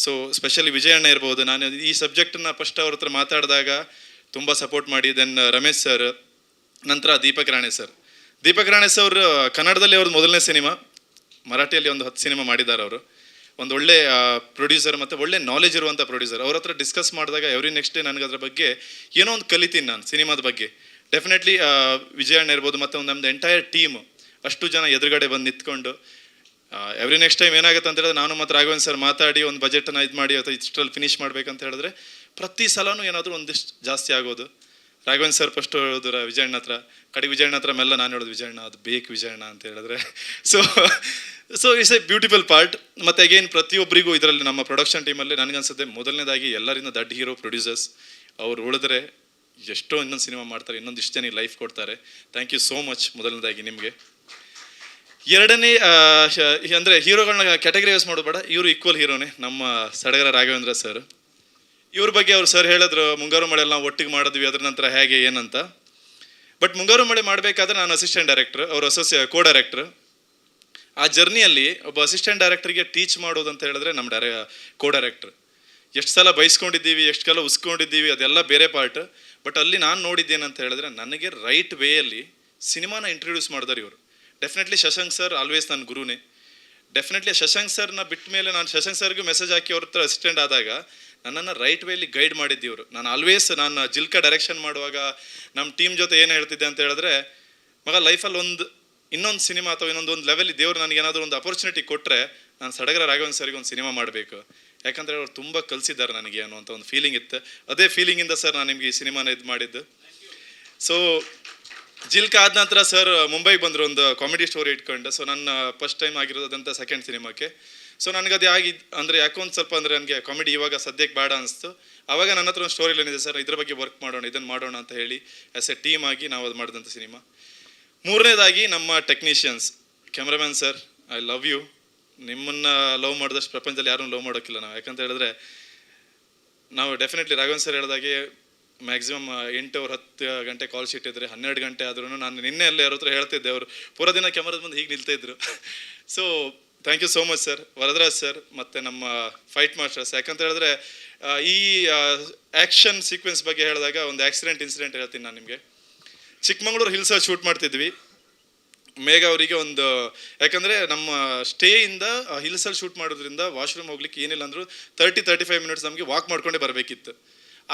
ಸೊ ಸ್ಪೆಷಲಿ ವಿಜಯಣ್ಣ ಇರ್ಬೋದು. ನಾನು ಈ ಸಬ್ಜೆಕ್ಟನ್ನು ಫಸ್ಟ್ ಅವ್ರ ಹತ್ರ ಮಾತಾಡಿದಾಗ ತುಂಬ ಸಪೋರ್ಟ್ ಮಾಡಿ. ದೆನ್ ರಮೇಶ್ ಸರ್, ನಂತರ ದೀಪಕ್ ರಾಣೆ ಸರ್. ದೀಪಕ್ ರಾಣೆ ಸರ್ ಕನ್ನಡದಲ್ಲಿ ಅವ್ರದ್ದು ಮೊದಲನೇ ಸಿನಿಮಾ, ಮರಾಠಿಯಲ್ಲಿ ಒಂದು 10 ಸಿನಿಮಾ ಮಾಡಿದ್ದಾರೆ ಅವರು. ಒಂದು ಒಳ್ಳೆ ಪ್ರೊಡ್ಯೂಸರ್ ಮತ್ತು ಒಳ್ಳೆ ನಾಲೆಜ್ ಇರುವಂಥ ಪ್ರೊಡ್ಯೂಸರ್. ಅವ್ರ ಹತ್ರ ಡಿಸ್ಕಸ್ ಮಾಡಿದಾಗ ಎವ್ರಿ ನೆಕ್ಸ್ಟ್ ಡೇ ನನಗೆ ಅದ್ರ ಬಗ್ಗೆ ಏನೋ ಒಂದು ಕಲಿತೀನಿ ನಾನು ಸಿನಿಮಾದ ಬಗ್ಗೆ. ಡೆಫಿನೆಟ್ಲಿ ವಿಜಯಣ್ಣ ಇರ್ಬೋದು ಮತ್ತು ಒಂದು ನಮ್ಮದು ಎಂಟೈರ್ ಟೀಮ್ ಅಷ್ಟು ಜನ ಎದುರುಗಡೆ ಬಂದು ನಿಂತ್ಕೊಂಡು ಎವ್ರಿ ನೆಕ್ಸ್ಟ್ ಟೈಮ್ ಏನಾಗುತ್ತೆ ಅಂತ ಹೇಳಿದ್ರೆ, ನಾನು ಮತ್ತು ರಾಘವೇಂದ್ರ ಸರ್ ಮಾತಾಡಿ ಒಂದು ಬಜೆಟನ್ನು ಇದು ಮಾಡಿ ಅಥವಾ ಇಷ್ಟರಲ್ಲಿ ಫಿನಿಷ್ ಮಾಡಬೇಕಂತ ಹೇಳಿದ್ರೆ ಪ್ರತಿ ಸಲನೂ ಏನಾದರೂ ಒಂದಿಷ್ಟು ಜಾಸ್ತಿ ಆಗೋದು. ರಾಘವೇಂದ್ರ ಸರ್ ಫಸ್ಟ್ ಹೇಳೋದು ವಿಜಯಣ್ಣ ಹತ್ರ, ಕಡೆ ವಿಜಯಣ್ಣ ಹತ್ರ ಮೆಲ್ಲ ನಾನು ಹೇಳೋದು, ವಿಜಯಣ್ಣ ಅದು ಬೇಕು ವಿಜಯಣ್ಣ ಅಂತ ಹೇಳಿದ್ರೆ. So it's A beautiful part. ಮತ್ತು ಅಗೇನ್ ಪ್ರತಿಯೊಬ್ಬರಿಗೂ ಇದರಲ್ಲಿ ನಮ್ಮ ಪ್ರೊಡಕ್ಷನ್ ಟೀಮಲ್ಲಿ ನನಗನ್ಸುತ್ತೆ ಮೊದಲನೇದಾಗಿ ಎಲ್ಲರಿಂದ ದೊಡ್ಡ ಹೀರೋ ಪ್ರೊಡ್ಯೂಸರ್ಸ್. ಅವ್ರು ಉಳಿದ್ರೆ ಎಷ್ಟೋ ಇನ್ನೊಂದು ಸಿನಿಮಾ ಮಾಡ್ತಾರೆ, ಇನ್ನೊಂದಿಷ್ಟು ಜನ ಲೈಫ್ ಕೊಡ್ತಾರೆ. ಥ್ಯಾಂಕ್ ಯು ಸೋ ಮಚ್ ಮೊದಲನೇದಾಗಿ ನಿಮಗೆ. ಎರಡನೇ ಅಂದರೆ ಹೀರೋಗಳನ್ನ ಕ್ಯಾಟಗರೈಸ್ ಮಾಡೋದು ಬೇಡ, ಇವರು ಈಕ್ವಲ್ ಹೀರೋನೇ ನಮ್ಮ ಸಡಗರ ರಾಘವೇಂದ್ರ ಸರ್. ಇವ್ರ ಬಗ್ಗೆ ಅವ್ರು ಸರ್ ಹೇಳಿದ್ರು, ಮುಂಗಾರು ಮಳೆಯಲ್ಲಿ ನಾವು ಒಟ್ಟಿಗೆ ಮಾಡಿದ್ವಿ, ಅದ್ರ ನಂತರ ಹೇಗೆ ಏನಂತ. ಬಟ್ ಮುಂಗಾರು ಮಳೆ ಮಾಡಬೇಕಾದ್ರೆ ನಾನು ಅಸಿಸ್ಟೆಂಟ್ ಡೈರೆಕ್ಟರ್, ಅವರು ಕೋ ಡೈರೆಕ್ಟರ್. ಆ ಜರ್ನಿಯಲ್ಲಿ ಒಬ್ಬ ಅಸಿಸ್ಟೆಂಟ್ ಡೈರೆಕ್ಟರ್ಗೆ ಟೀಚ್ ಮಾಡೋದು ಅಂತ ಹೇಳಿದ್ರೆ ನಮ್ಮ ಕೋ ಡೈರೆಕ್ಟರ್. ಎಷ್ಟು ಸಲ ಬೈಸ್ಕೊಂಡಿದ್ದೀವಿ, ಎಷ್ಟು ಕಾಲ ಉಸ್ಕೊಂಡಿದ್ದೀವಿ, ಅದೆಲ್ಲ ಬೇರೆ ಪಾರ್ಟ್. ಬಟ್ ಅಲ್ಲಿ ನಾನು ನೋಡಿದ್ದೇನಂತ ಹೇಳಿದ್ರೆ, ನನಗೆ ರೈಟ್ ವೇಯಲ್ಲಿ ಸಿನಿಮಾನ ಇಂಟ್ರೊಡ್ಯೂಸ್ ಮಾಡಿದಾರೆ ಇವರು. ಡೆಫಿನೆಟ್ಲಿ ಶಶಾಂಕ್ ಸರ್ ಆಲ್ವೇಸ್ ನನ್ನ ಗುರುನೇ. ಡೆಫಿನೆಟ್ಲಿ ಶಶಾಂಕ್ ಸರ್ನ ಬಿಟ್ಟ ಮೇಲೆ ನಾನು ಶಶಾಂಕ್ ಸರ್ಗೂ ಮೆಸೇಜ್ ಹಾಕಿ ಅವ್ರ ಹತ್ರ ಅಸಿಸ್ಟೆಂಟ್ ಆದಾಗ ನನ್ನನ್ನು ರೈಟ್ ವೇಲಿ ಗೈಡ್ ಮಾಡಿದ್ದೀವರು. ನಾನು ಆಲ್ವೇಸ್ ನಾನು ಜಿಲ್ಕಾ ಡೈರೆಕ್ಷನ್ ಮಾಡುವಾಗ ನಮ್ಮ ಟೀಮ್ ಜೊತೆ ಏನು ಹೇಳ್ತಿದ್ದೆ ಅಂತ ಹೇಳಿದ್ರೆ, ಮಗ ಲೈಫಲ್ಲಿ ಇನ್ನೊಂದು ಸಿನಿಮಾ ಅಥವಾ ಇನ್ನೊಂದು ಲೆವೆಲ್ ದೇವ್ರು ನನಗೆ ಏನಾದರೂ ಒಂದು ಅಪರ್ಚುನಿಟಿ ಕೊಟ್ಟರೆ ನಾನು ಸಡಗರ ರಾಘವೇಂದ್ರ ಸರ್ಗೆ ಒಂದು ಸಿನಿಮಾ ಮಾಡಬೇಕು. ಯಾಕಂದರೆ ಅವ್ರು ತುಂಬ ಕಲಿಸಿದ್ದಾರೆ ನನಗೆ ಅನ್ನುವಂಥ ಒಂದು ಫೀಲಿಂಗ್ ಇತ್ತು. ಅದೇ ಫೀಲಿಂಗಿಂದ ಸರ್ ನಾನು ನಿಮಗೆ ಈ ಸಿನಿಮಾನ ಇದು ಮಾಡಿದ್ದು. ಸೊ ಜಿಲ್ಕಾ ಆದ ನಂತರ ಸರ್ ಮುಂಬೈಗೆ ಬಂದರು ಒಂದು ಕಾಮಿಡಿ ಸ್ಟೋರಿ ಇಟ್ಕೊಂಡು. ಸೊ ನನ್ನ ಫಸ್ಟ್ ಟೈಮ್ ಆಗಿರೋದಂಥ ಸೆಕೆಂಡ್ ಸಿನಿಮಾಕ್ಕೆ. ಸೊ ನನಗದು ಅಂದರೆ ಯಾಕೋ ಒಂದು ಸ್ವಲ್ಪ ಅಂದರೆ ನನಗೆ ಕಾಮಿಡಿ ಇವಾಗ ಸದ್ಯಕ್ಕೆ ಬೇಡ ಅನಿಸ್ತು. ಆವಾಗ ನನ್ನ ಹತ್ರ ಒಂದು ಸ್ಟೋರಿ ಏನಿದೆ ಸರ್, ಇದ್ರ ಬಗ್ಗೆ ವರ್ಕ್ ಮಾಡೋಣ, ಇದನ್ನು ಮಾಡೋಣ ಅಂತ ಹೇಳಿ ಆ್ಯಸ್ ಎ ಟೀಮ್ ಆಗಿ ನಾವು ಅದು ಮಾಡಿದಂಥ ಸಿನಿಮಾ. ಮೂರನೇದಾಗಿ ನಮ್ಮ technicians, cameraman sir, I love you. ನಿಮ್ಮನ್ನು ಲವ್ ಮಾಡಿದಷ್ಟು ಪ್ರಪಂಚದಲ್ಲಿ ಯಾರನ್ನೂ ಲವ್ ಮಾಡೋಕ್ಕಿಲ್ಲ ನಾವು. ಯಾಕಂತ ಹೇಳಿದ್ರೆ ನಾವು ಡೆಫಿನೆಟ್ಲಿ ರಾಘವೇಂದ್ರ ಸರ್ ಹೇಳಿದಾಗೆ ಮ್ಯಾಕ್ಸಿಮಮ್ 8 or 10 ಗಂಟೆ ಕಾಲ್ ಶೀಟ್ ಇದ್ದರೆ 12 ಗಂಟೆ ಆದ್ರೂ ನಾನು ನಿನ್ನೆ ಅಲ್ಲಿ ಅವ್ರ ಹತ್ರ ಹೇಳ್ತಿದ್ದೆ, ಅವರು ಪೂರ ದಿನ ಕ್ಯಾಮ್ರಾದ ಮುಂದೆ ಹೀಗೆ ನಿಲ್ತಾಯಿದ್ರು. So thank you so much sir, Varadaraj sir ಮತ್ತು ನಮ್ಮ ಫೈಟ್ ಮಾಸ್ಟರ್ಸ್. ಯಾಕಂತ ಹೇಳಿದ್ರೆ ಈ ಆ್ಯಕ್ಷನ್ ಸೀಕ್ವೆನ್ಸ್ ಬಗ್ಗೆ ಹೇಳಿದಾಗ ಒಂದು ಇನ್ಸಿಡೆಂಟ್ ಹೇಳ್ತೀನಿ ನಾನು ನಿಮಗೆ. ಚಿಕ್ಕಮಂಗ್ಳೂರು ಹಿಲ್ಸಲ್ಲಿ ಶೂಟ್ ಮಾಡ್ತಿದ್ವಿ. ಮೇಘ ಅವರಿಗೆ ಒಂದು, ಯಾಕಂದರೆ ನಮ್ಮ ಸ್ಟೇಯಿಂದ ಹಿಲ್ಸಲ್ಲಿ ಶೂಟ್ ಮಾಡೋದ್ರಿಂದ ವಾಶ್ರೂಮ್ ಹೋಗ್ಲಿಕ್ಕೆ ಏನಿಲ್ಲ ಅಂದರೂ 35 ಮಿನಿಟ್ಸ್ ನಮಗೆ ವಾಕ್ ಮಾಡ್ಕೊಂಡೇ ಬರಬೇಕಿತ್ತು.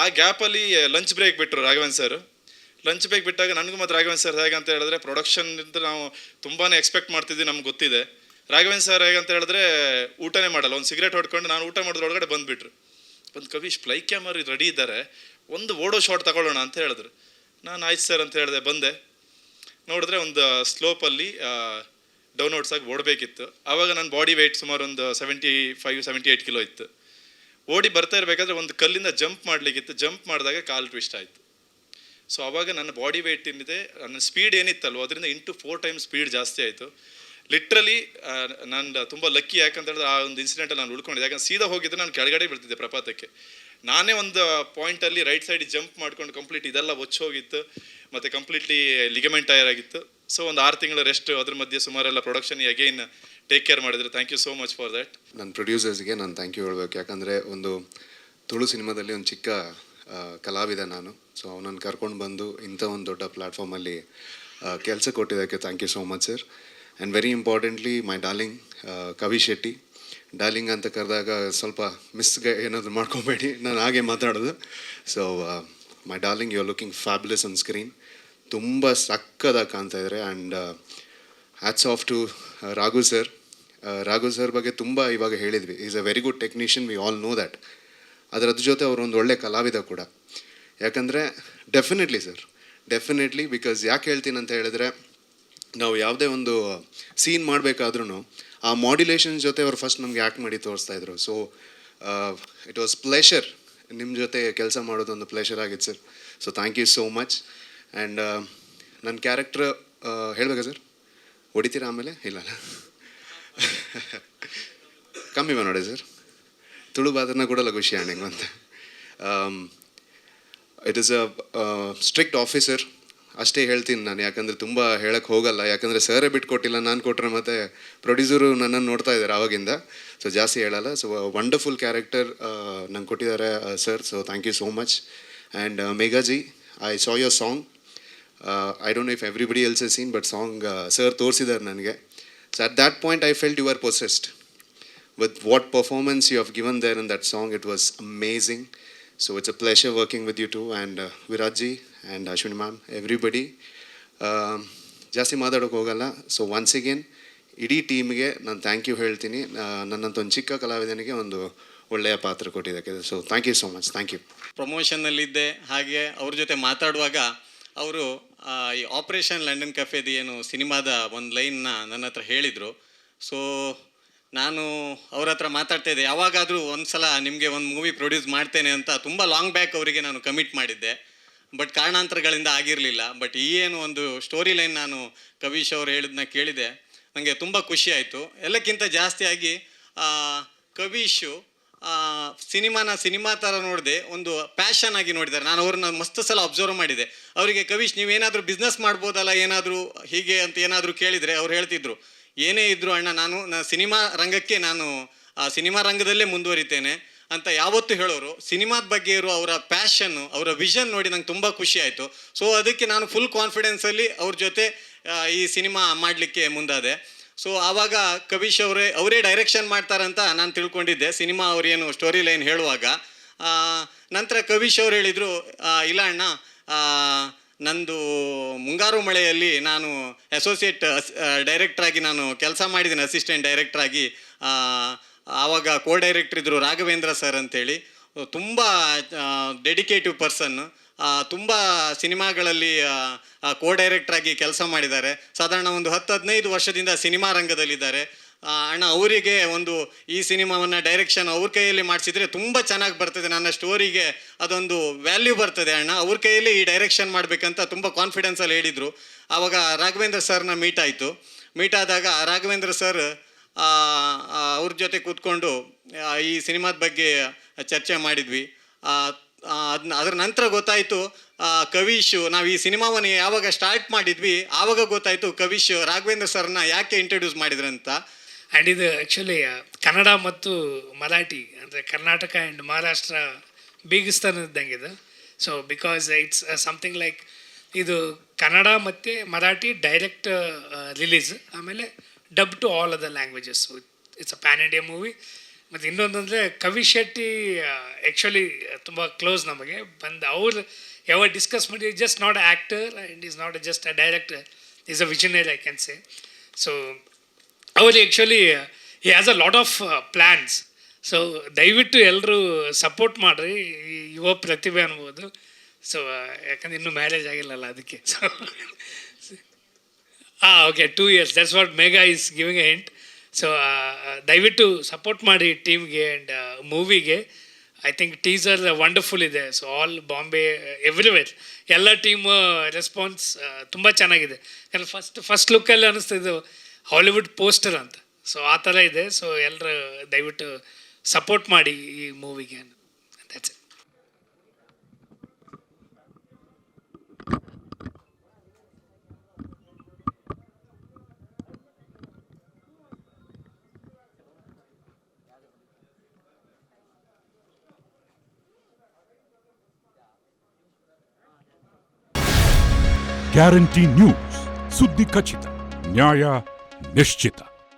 ಆ ಗ್ಯಾಪಲ್ಲಿ ಲಂಚ್ ಬ್ರೇಕ್ ಬಿಟ್ಟರು ರಾಘವನ್ ಸರ್. ಲಂಚ್ ಬ್ರೇಕ್ ಬಿಟ್ಟಾಗ ನನಗೂ ಮತ್ತು ರಾಘವನ್ ಸರ್ ಹೇಗೆ ಅಂತ ಹೇಳಿದ್ರೆ, ಪ್ರೊಡಕ್ಷನ್ನಿಂದ ನಾವು ತುಂಬಾ ಎಕ್ಸ್ಪೆಕ್ಟ್ ಮಾಡ್ತಿದ್ವಿ, ನಮ್ಗೆ ಗೊತ್ತಿದೆ. ರಾಘವನ್ ಸರ್ ಹೇಗಂತ ಹೇಳಿದ್ರೆ ಊಟನೇ ಮಾಡಲ್ಲ, ಒಂದು ಸಿಗರೇಟ್ ಹೊಡ್ಕೊಂಡು ನಾನು ಊಟ ಮಾಡೋದ್ರೊಳಗಡೆ ಬಂದುಬಿಟ್ರು. ಒಂದು ಕವಿಶ್ ಫ್ಲೈ ಕ್ಯಾಮರ್ ರೆಡಿ ಇದ್ದಾರೆ, ಒಂದು ಓಡೋ ಶಾಟ್ ತಗೊಳ್ಳೋಣ ಅಂತ ಹೇಳಿದ್ರು. ನಾನು ಆಯ್ತು ಸರ್ ಅಂತ ಹೇಳಿದೆ, ಬಂದೆ. ನೋಡಿದ್ರೆ ಒಂದು ಸ್ಲೋಪಲ್ಲಿ ಡೌನ್ವರ್ಡ್ಸ್ ಆಗಿ ಓಡಬೇಕಿತ್ತು. ಆವಾಗ ನನ್ನ ಬಾಡಿ ವೆಯ್ಟ್ ಸುಮಾರು ಒಂದು 75-78 ಕಿಲೋ ಇತ್ತು. ಓಡಿ ಬರ್ತಾ ಇರಬೇಕಾದ್ರೆ ಒಂದು ಕಲ್ಲಿಂದ ಜಂಪ್ ಮಾಡಲಿಕ್ಕಿತ್ತು. ಜಂಪ್ ಮಾಡಿದಾಗ ಕಾಲು ಟ್ವಿಸ್ಟ್ ಆಯಿತು. ಸೊ ಆವಾಗ ನನ್ನ ಬಾಡಿ ವೆಯ್ಟ್ ಏನಿದೆ, ನನ್ನ ಸ್ಪೀಡ್ ಏನಿತ್ತಲ್ವ ಅದರಿಂದ 4 ಟೈಮ್ಸ್ ಸ್ಪೀಡ್ ಜಾಸ್ತಿ ಆಯಿತು. ಲಿಟ್ರಲಿ ನಾನು ತುಂಬ ಲಕ್ಕಿ, ಯಾಕಂತ ಹೇಳಿದ್ರೆ ಆ ಒಂದು ಇನ್ಸಿಡೆಂಟಲ್ಲಿ ನಾನು ಉಳ್ಕೊಂಡಿದ್ದೆ. ಯಾಕಂದ್ರೆ ಸೀದಾ ಹೋಗಿದ್ದರೆ ನಾನು ಕೆಳಗಡೆ ಬೀಳ್ತಿದ್ದೆ ಪ್ರಪಾತಕ್ಕೆ. ನಾನೇ ಒಂದು ಪಾಯಿಂಟಲ್ಲಿ ರೈಟ್ ಸೈಡ್ ಜಂಪ್ ಮಾಡ್ಕೊಂಡು ಕಂಪ್ಲೀಟ್ ಇದೆಲ್ಲ ಹೋಗಿತ್ತು, ಮತ್ತು ಕಂಪ್ಲೀಟ್ಲಿ ಲಿಗಮೆಂಟ್ ಟೈರ್ ಆಗಿತ್ತು. ಸೊ ಒಂದು 6 ತಿಂಗಳ ರೆಸ್ಟ್, ಅದ್ರ ಮಧ್ಯೆ ಸುಮಾರೆಲ್ಲ ಪ್ರೊಡಕ್ಷನ್ ಅಗೈನ್ ಟೇಕ್ ಕೇರ್ ಮಾಡಿದ್ರು. Thank you so much for that. ನನ್ನ ಪ್ರೊಡ್ಯೂಸರ್ಸ್ಗೆ ನಾನು ಥ್ಯಾಂಕ್ ಯು ಹೇಳ್ಬೇಕು. ಯಾಕಂದರೆ ಒಂದು ತುಳು ಸಿನಿಮಾದಲ್ಲಿ ಒಂದು ಚಿಕ್ಕ ಕಲಾವಿದ ನಾನು. ಸೊ ಅವನನ್ನು ಕರ್ಕೊಂಡು ಬಂದು ಇಂಥ ಒಂದು ದೊಡ್ಡ ಪ್ಲ್ಯಾಟ್ಫಾರ್ಮಲ್ಲಿ ಕೆಲಸ ಕೊಟ್ಟಿದ್ದಕ್ಕೆ thank you so much sir. And very importantly my darling Kavi Shetty. Darling ಅಂತ ಕರೆದಾಗ ಸ್ವಲ್ಪ ಏನಾದರೂ ಮಾಡ್ಕೊಬೇಡಿ, ನಾನು ಹಾಗೆ ಮಾತಾಡೋದು. So my darling, you are looking fabulous on screen. ತುಂಬ ಸಕ್ಕದಾಗಿ ಕಾಣ್ತಾ ಇದ್ದಾರೆ. And hats off to Raghu sir. Raghu sir ಬಗ್ಗೆ ತುಂಬ ಇವಾಗ ಹೇಳಿದ್ವಿ. Is a very good technician, we all know that. ಅದರದ್ದು ಜೊತೆ ಅವರು ಒಂದು ಒಳ್ಳೆ ಕಲಾವಿದ ಕೂಡ. ಯಾಕಂದರೆ ಡೆಫಿನೆಟ್ಲಿ ಸರ್, ಡೆಫಿನೆಟ್ಲಿ. ಬಿಕಾಸ್ ಯಾಕೆ ಹೇಳ್ತೀನಿ ಅಂತ ಹೇಳಿದ್ರೆ, ನಾವು ಯಾವುದೇ ಒಂದು ಸೀನ್ ಮಾಡಬೇಕಾದ್ರೂ ಆ ಮಾಡ್ಯುಲೇಷನ್ ಜೊತೆ ಅವ್ರು ಫಸ್ಟ್ ನಮಗೆ ಆ್ಯಕ್ಟ್ ಮಾಡಿ ತೋರಿಸ್ತಾಯಿದ್ರು. ಸೊ ಇಟ್ ವಾಸ್ ಪ್ಲೆಷರ್, ನಿಮ್ಮ ಜೊತೆ ಕೆಲಸ ಮಾಡೋದೊಂದು ಪ್ಲೆಷರ್ ಆಗಿತ್ತು sir. So thank you so much. And ನನ್ನ ಕ್ಯಾರೆಕ್ಟ್ರ್ ಹೇಳಬೇಕಾ ಸರ್? ಹೊಡಿತೀರಾ ಆಮೇಲೆ? ಇಲ್ಲ ಕಮ್ಮಿ ನೋಡಿ ಸರ್, ತುಳು ಬಾದ್ರನ್ನ ಕೂಡ ಖುಷಿ ಆಣೆಂಗು ಅಂತ. It is a strict officer, ಅಷ್ಟೇ ಹೇಳ್ತೀನಿ ನಾನು. ಯಾಕಂದರೆ ತುಂಬ ಹೇಳಕ್ಕೆ ಹೋಗಲ್ಲ, ಯಾಕಂದರೆ ಸರೇ ಬಿಟ್ಕೊಟ್ಟಿಲ್ಲ, ನಾನು ಕೊಟ್ಟರೆ ಮತ್ತು ಪ್ರೊಡ್ಯೂಸರು ನನ್ನನ್ನು ನೋಡ್ತಾ ಇದ್ದಾರೆ ಆವಾಗಿಂದ. ಸೊ ಜಾಸ್ತಿ ಹೇಳಲ್ಲ. ಸೊ ವಂಡರ್ಫುಲ್ ಕ್ಯಾರೆಕ್ಟರ್ ನಂಗೆ ಕೊಟ್ಟಿದ್ದಾರೆ sir. So thank you so much. And Meghaji, I saw your song. I don't know if everybody else a seen, but song sir ತೋರಿಸಿದ್ದಾರೆ ನನಗೆ. So at that point I felt you are possessed with what performance you have given there in that song. It was amazing. So it's a pleasure working with you too, and Viratji and Ashwini ma'am, everybody. ಜಾಸ್ತಿ ಮಾತಾಡೋಕೆ ಹೋಗಲ್ಲ. So once again ಇಡೀ ಟೀಮ್ಗೆ ನಾನು thank you ಹೇಳ್ತೀನಿ. ನನ್ನಂಥ ಒಂದು ಚಿಕ್ಕ ಕಲಾವಿದನಿಗೆ ಒಂದು ಒಳ್ಳೆಯ ಪಾತ್ರ ಕೊಟ್ಟಿದ್ದಕ್ಕೆ. So thank you so much. Thank you. ಪ್ರಮೋಷನ್ನಲ್ಲಿದ್ದೆ, ಹಾಗೆ ಅವ್ರ ಜೊತೆ ಮಾತಾಡುವಾಗ ಅವರು ಈ ಆಪರೇಷನ್ ಲಂಡನ್ ಕೆಫೆದು ಏನು ಸಿನಿಮಾದ ಒಂದು ಲೈನ್ನ ನನ್ನ ಹತ್ರ ಹೇಳಿದರು. ಸೊ ನಾನು ಅವ್ರ ಹತ್ರ ಮಾತಾಡ್ತಾ ಇದ್ದೆ, ಯಾವಾಗಾದರೂ ಒಂದು ಸಲ ನಿಮಗೆ ಒಂದು ಮೂವಿ ಪ್ರೊಡ್ಯೂಸ್ ಮಾಡ್ತೇನೆ ಅಂತ ತುಂಬ ಲಾಂಗ್ ಬ್ಯಾಕ್ ಅವರಿಗೆ ನಾನು ಕಮಿಟ್ ಮಾಡಿದ್ದೆ. ಬಟ್ ಕಾರಣಾಂತರಗಳಿಂದ ಆಗಿರಲಿಲ್ಲ. ಬಟ್ ಈ ಏನು ಒಂದು ಸ್ಟೋರಿ ಲೈನ್ ನಾನು ಕವೀಶ್ ಅವ್ರು ಹೇಳಿದ್ನ ಕೇಳಿದೆ, ನನಗೆ ತುಂಬ ಖುಷಿ ಆಯಿತು. ಎಲ್ಲಕ್ಕಿಂತ ಜಾಸ್ತಿಯಾಗಿ ಕವೀಶು ಸಿನಿಮಾ ಥರ ನೋಡಿದೆ, ಒಂದು ಪ್ಯಾಷನ್ ಆಗಿ ನೋಡಿದ್ದಾರೆ. ನಾನು ಅವ್ರನ್ನ ಮಸ್ತ್ ಸಲ ಅಬ್ಸರ್ವ್ ಮಾಡಿದೆ. ಅವರಿಗೆ ಕವೀಶ್ ನೀವೇನಾದರೂ ಬಿಸ್ನೆಸ್ ಮಾಡ್ಬೋದಲ್ಲ, ಏನಾದರೂ ಹೀಗೆ ಅಂತ ಏನಾದರೂ ಕೇಳಿದರೆ ಅವ್ರು ಹೇಳ್ತಿದ್ರು, ಏನೇ ಇದ್ದರೂ ಅಣ್ಣ ನಾನು ಸಿನಿಮಾ ರಂಗಕ್ಕೆ ನಾನು ಸಿನಿಮಾ ರಂಗದಲ್ಲೇ ಮುಂದುವರಿತೇನೆ ಅಂತ ಯಾವತ್ತೂ ಹೇಳೋರು. ಸಿನಿಮಾದ ಬಗ್ಗೆ ಇರೋ ಅವರ ಪ್ಯಾಷನ್ನು, ಅವರ ವಿಷನ್ ನೋಡಿ ನಂಗೆ ತುಂಬ ಖುಷಿ ಆಯಿತು. ಸೊ ಅದಕ್ಕೆ ನಾನು ಫುಲ್ ಕಾನ್ಫಿಡೆನ್ಸಲ್ಲಿ ಅವ್ರ ಜೊತೆ ಈ ಸಿನಿಮಾ ಮಾಡಲಿಕ್ಕೆ ಮುಂದಾದೆ. ಸೊ ಆವಾಗ ಕವೀಶ್ ಅವರೇ ಡೈರೆಕ್ಷನ್ ಮಾಡ್ತಾರಂತ ನಾನು ತಿಳ್ಕೊಂಡಿದ್ದೆ ಸಿನಿಮಾ ಅವ್ರೇನು ಸ್ಟೋರಿ ಲೈನ್ ಹೇಳುವಾಗ. ನಂತರ ಕವೀಶ್ ಅವ್ರು ಹೇಳಿದರು, ಇಲ್ಲ ಅಣ್ಣ, ನಂದು ಮುಂಗಾರು ಮಳೆಯಲ್ಲಿ ನಾನು ಅಸೋಸಿಯೇಟ್ ಡೈರೆಕ್ಟ್ರಾಗಿ ನಾನು ಕೆಲಸ ಮಾಡಿದ್ದೀನಿ, ಅಸಿಸ್ಟೆಂಟ್ ಡೈರೆಕ್ಟ್ರಾಗಿ. ಆವಾಗ ಕೋ ಡೈರೆಕ್ಟ್ರ್ ಇದ್ದರು ರಾಘವೇಂದ್ರ ಸರ್ ಅಂತೇಳಿ, ತುಂಬ ಡೆಡಿಕೇಟಿವ್ ಪರ್ಸನ್ನು, ತುಂಬ ಸಿನಿಮಾಗಳಲ್ಲಿ ಕೋ ಡೈರೆಕ್ಟ್ರಾಗಿ ಕೆಲಸ ಮಾಡಿದ್ದಾರೆ. ಸಾಧಾರಣ ಒಂದು 10-15 ವರ್ಷದಿಂದ ಸಿನಿಮಾ ರಂಗದಲ್ಲಿದ್ದಾರೆ. ಅಣ್ಣ ಅವರಿಗೆ ಒಂದು ಈ ಸಿನಿಮಾವನ್ನು ಡೈರೆಕ್ಷನ್ ಅವ್ರ ಕೈಯಲ್ಲಿ ಮಾಡಿಸಿದರೆ ತುಂಬ ಚೆನ್ನಾಗಿ ಬರ್ತದೆ, ನನ್ನ ಸ್ಟೋರಿಗೆ ಅದೊಂದು ವ್ಯಾಲ್ಯೂ ಬರ್ತದೆ ಅಣ್ಣ, ಅವ್ರ ಕೈಯಲ್ಲಿ ಈ ಡೈರೆಕ್ಷನ್ ಮಾಡಬೇಕಂತ ತುಂಬ ಕಾನ್ಫಿಡೆನ್ಸಲ್ಲಿ ಹೇಳಿದರು. ಆವಾಗ ರಾಘವೇಂದ್ರ ಸರ್ನ ಮೀಟ್ ಆದಾಗ ರಾಘವೇಂದ್ರ ಸರ್ ಅವ್ರ ಜೊತೆ ಕೂತ್ಕೊಂಡು ಈ ಸಿನಿಮಾದ ಬಗ್ಗೆ ಚರ್ಚೆ ಮಾಡಿದ್ವಿ. ಅದರ ನಂತರ ಗೊತ್ತಾಯಿತು ಕವೀಶ್, ನಾವು ಈ ಸಿನಿಮಾವನ್ನು ಯಾವಾಗ ಸ್ಟಾರ್ಟ್ ಮಾಡಿದ್ವಿ ಆವಾಗ ಗೊತ್ತಾಯಿತು ಕವೀಶ್ ರಾಘವೇಂದ್ರ ಸರ್ನ ಯಾಕೆ ಇಂಟ್ರೊಡ್ಯೂಸ್ ಮಾಡಿದ್ರಂತ. ಆ್ಯಂಡ್ ಇದು ಆ್ಯಕ್ಚುಲಿ ಕನ್ನಡ ಮತ್ತು ಮರಾಠಿ ಅಂದರೆ ಕರ್ನಾಟಕ ಆ್ಯಂಡ್ ಮಹಾರಾಷ್ಟ್ರ ಬೀಗಿಸ್ತಾನ ಇದ್ದಂಗಿದೆ. So because it's something like ಇದು ಕನ್ನಡ ಮತ್ತು ಮರಾಠಿ ಡೈರೆಕ್ಟ್ ರಿಲೀಸ್, ಆಮೇಲೆ dub to all other languages. It's a pan India movie. ಮತ್ತು ಇನ್ನೊಂದಂದರೆ ಕವಿ ಶೆಟ್ಟಿ ಆ್ಯಕ್ಚುಲಿ ತುಂಬ ಕ್ಲೋಸ್ ನಮಗೆ. ಅವ್ರು ಯಾವಾಗ ಡಿಸ್ಕಸ್ ಮಾಡಿ, just not a actor and is not just a director, is a visionary I can say. So ಅವರು actually he has a lot of plans. So ದಯವಿಟ್ಟು ಎಲ್ಲರೂ ಸಪೋರ್ಟ್ ಮಾಡಿರಿ, ಈ ಯುವ ಪ್ರತಿಭೆ ಅನ್ಬೋದು. ಸೊ ಯಾಕಂದ್ರೆ ಇನ್ನೂ ಮ್ಯಾರೇಜ್ ಆಗಿಲ್ಲಲ್ಲ ಅದಕ್ಕೆ. So okay, 2 years, that's what Megha is giving a hint. So ದಯವಿಟ್ಟು ಸಪೋರ್ಟ್ ಮಾಡಿ ಟೀಮ್ಗೆ ಆ್ಯಂಡ್ ಮೂವಿಗೆ. ಐ ಥಿಂಕ್ ಟೀಸರ್ ವಂಡರ್ಫುಲ್ ಇದೆ. ಸೊ ಆಲ್ ಬಾಂಬೆ ಎವ್ರಿವೇರ್ ಎಲ್ಲ ಟೀಮ್ ರೆಸ್ಪಾನ್ಸ್ ತುಂಬ ಚೆನ್ನಾಗಿದೆ. ಯಾಕಂದ್ರೆ ಫಸ್ಟ್ ಲುಕ್ಕಲ್ಲಿ ಅನ್ನಿಸ್ತಿದ್ದು ಹಾಲಿವುಡ್ ಪೋಸ್ಟರ್ ಅಂತ. ಸೊ ಆ ಥರ ಇದೆ. ಸೊ ಎಲ್ಲರೂ ದಯವಿಟ್ಟು ಸಪೋರ್ಟ್ ಮಾಡಿ ಈ ಮೂವಿಗೆ. That's it. ಗ್ಯಾರಂಟಿ ನ್ಯೂಸ್, ಸುದ್ದಿ ಖಚಿತ, ನ್ಯಾಯ ನಿಶ್ಚಿತ.